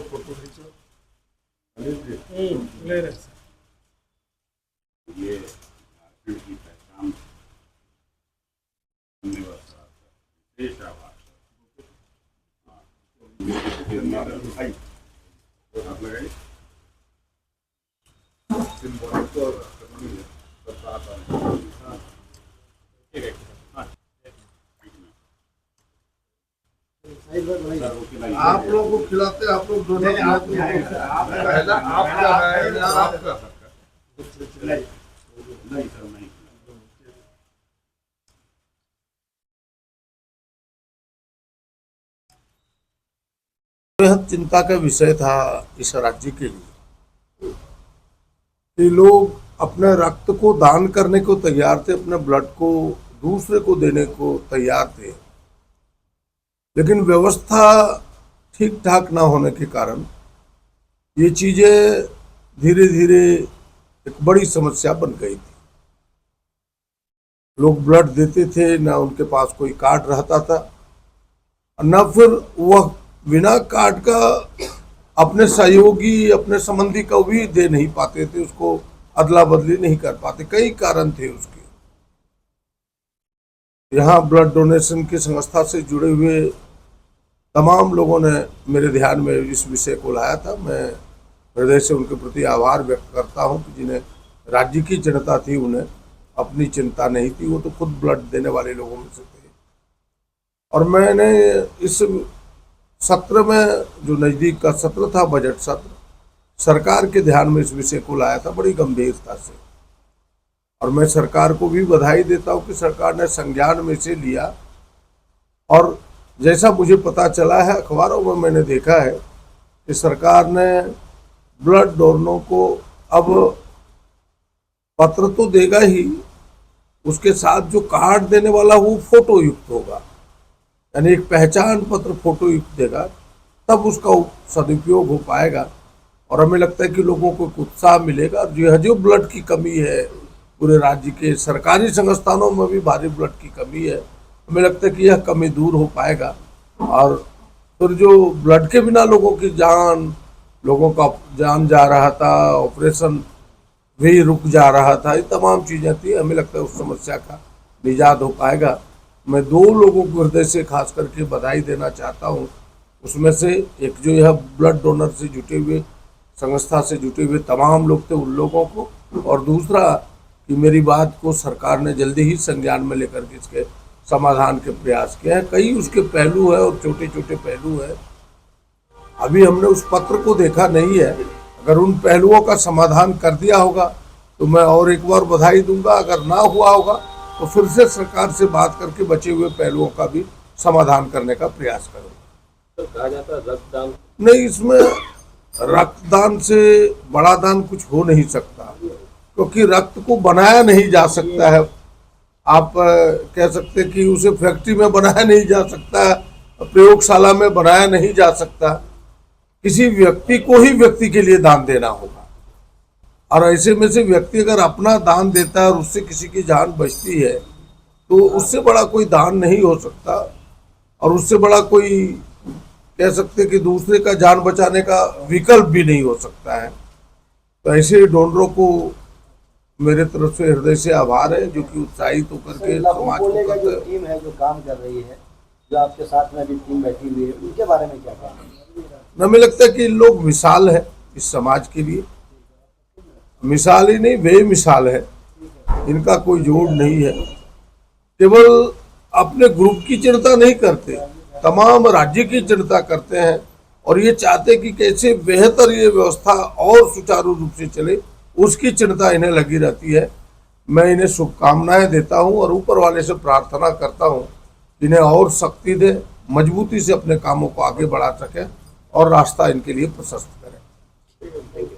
Photo खींचो ले रहे सर। ये झारखंड की पहचान देश आवाज आप लगाइए आप लोग को खिलाते आप लोग दोनों आपका नहीं सर नहीं। बेहद चिंता का विषय था इस राज्य के लिए कि लोग अपने रक्त को दान करने को तैयार थे, अपने ब्लड को दूसरे को देने को तैयार थे, लेकिन व्यवस्था ठीक ठाक ना होने के कारण ये चीजें धीरे धीरे एक बड़ी समस्या बन गई थी। लोग ब्लड देते थे, ना उनके पास कोई कार्ड रहता था, न फिर वह बिना कार्ड का अपने सहयोगी अपने संबंधी को भी दे नहीं पाते थे, उसको अदला बदली नहीं कर पाते। कई कारण थे उसके। यहाँ ब्लड डोनेशन की संस्था से जुड़े हुए तमाम लोगों ने मेरे ध्यान में इस विषय को लाया था। मैं हृदय से उनके प्रति आभार व्यक्त करता हूँ कि जिन्हें राज्य की जनता थी उन्हें अपनी चिंता नहीं थी, वो तो खुद ब्लड देने वाले लोगों में से थे। और मैंने इस सत्र में, जो नज़दीक का सत्र था, बजट सत्र, सरकार के ध्यान में इस विषय को लाया था बड़ी गंभीरता से। और मैं सरकार को भी बधाई देता हूँ कि सरकार ने संज्ञान में से लिया। और जैसा मुझे पता चला है, अखबारों में मैंने देखा है कि सरकार ने ब्लड डोनरों को अब पत्र तो देगा ही, उसके साथ जो कार्ड देने वाला वो फोटो युक्त होगा, यानी एक पहचान पत्र फोटो युक्त देगा, तब उसका सदुपयोग हो पाएगा। और हमें लगता है कि लोगों को एक उत्साह मिलेगा। जो ब्लड की कमी है पूरे राज्य के सरकारी संस्थानों में भी भारी ब्लड की कमी है, हमें लगता है कि यह कमी दूर हो पाएगा। और फिर जो ब्लड के बिना लोगों का जान जा रहा था, ऑपरेशन भी रुक जा रहा था, ये तमाम चीज़ें थी, हमें लगता है उस समस्या का निजात हो पाएगा। मैं दो लोगों को हृदय से खास करके बधाई देना चाहता हूँ। उसमें से एक जो यह ब्लड डोनर से जुटे हुए, संस्था से जुटे हुए तमाम लोग थे, उन लोगों को, और दूसरा कि मेरी बात को सरकार ने जल्दी ही संज्ञान में लेकर के इसके समाधान के प्रयास किए हैं। कई उसके पहलू है और छोटे छोटे पहलू है, अभी हमने उस पत्र को देखा नहीं है। अगर उन पहलुओं का समाधान कर दिया होगा तो मैं और एक बार बधाई दूंगा। अगर ना हुआ होगा तो फिर से सरकार से बात करके बचे हुए पहलुओं का भी समाधान करने का प्रयास करूंगा। तो कहा जाता है रक्तदान नहीं, इसमें रक्तदान से बड़ा दान कुछ हो नहीं सकता, क्योंकि रक्त को बनाया नहीं जा सकता है। आप कह सकते कि उसे फैक्ट्री में बनाया नहीं जा सकता, प्रयोगशाला में बनाया नहीं जा सकता। किसी व्यक्ति को ही व्यक्ति के लिए दान देना होगा, और ऐसे में से व्यक्ति अगर अपना दान देता है और उससे किसी की जान बचती है तो उससे बड़ा कोई दान नहीं हो सकता। और उससे बड़ा कोई कह सकते कि दूसरे का जान बचाने का विकल्प भी नहीं हो सकता है। तो ऐसे डोनरों को मेरे तरफ से हृदय से आभार है, जो कि उत्साहित होकर के समाज को करते हैं। टीम है जो काम कर रही है, जो आपके साथ में अभी टीम बैठी हुई है, उनके बारे में क्या कहना है? हमें लगता है कि लोग मिसाल है इस समाज के लिए, मिसाल ही नहीं बेमिसाल है, इनका कोई जोड़ नहीं है। केवल अपने ग्रुप की चिंता नहीं करते, तमाम राज्य की चिंता करते हैं, और ये चाहते कि कैसे बेहतर ये व्यवस्था और सुचारू रूप से चले, उसकी चिंता इन्हें लगी रहती है। मैं इन्हें शुभकामनाएं देता हूं और ऊपर वाले से प्रार्थना करता हूं इन्हें और शक्ति दे, मजबूती से अपने कामों को आगे बढ़ा सके और रास्ता इनके लिए प्रशस्त करे।